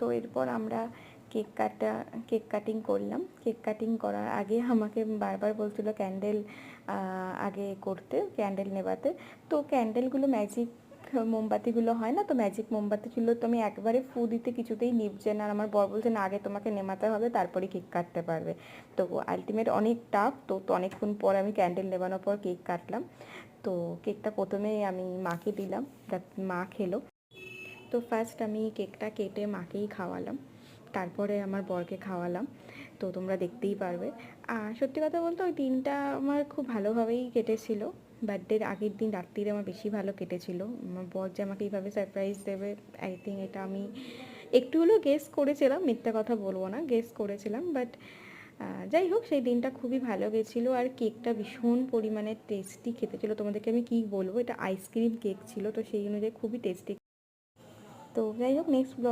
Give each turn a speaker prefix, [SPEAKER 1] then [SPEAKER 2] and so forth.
[SPEAKER 1] তো এরপর আমরা কেক কাটিং করলাম। কেক কাটিং করার আগে আমাকে বারবার বলছিল ক্যান্ডেল আগে করতে, ক্যান্ডেল নেভাতে। তো ক্যান্ডেলগুলো ম্যাজিক মোমবাতিগুলো হয় না, তো ম্যাজিক মোমবাতিগুলো তো আমি একবারে ফু দিতে কিছুতেই নিভছে না। আর আমার বর বলছে না, আগে তোমাকে নেভাতে হবে তারপরে কেক কাটতে পারবে। তো আলটিমেট অনেক টাফ। তো অনেকক্ষণ পর আমি ক্যান্ডেল নেভানোর পর কেক কাটলাম। তো কেকটা প্রথমেই আমি মাকে দিলাম, মা খেলো। তো ফার্স্ট আমি কেকটা কেটে মাকেই খাওয়ালাম, তারপরে আমার বরকে খাওয়ালাম। তো তোমরা দেখতেই পারবে। আর সত্যি কথা বলতে ওই দিনটা আমার খুব ভালোভাবেই কেটেছিল। বার্থডের আগের দিন রাত্রিরে আমার বেশি ভালো কেটেছিল। আমার বর যে আমাকে এইভাবে সারপ্রাইজ দেবে, আই থিঙ্ক এটা আমি একটু হলেও গেস করেছিলাম, মিথ্যা কথা বলবো না, গেস করেছিলাম। বাট যাই হোক, সেই দিনটা খুবই ভালো গেছিলো। আর কেকটা ভীষণ পরিমাণে টেস্টি খেতে ছিল, তোমাদেরকে আমি কী বলবো, এটা আইসক্রিম কেক ছিল, তো সেই অনুযায়ী খুবই টেস্টি। তো যাই হোক, নেক্সট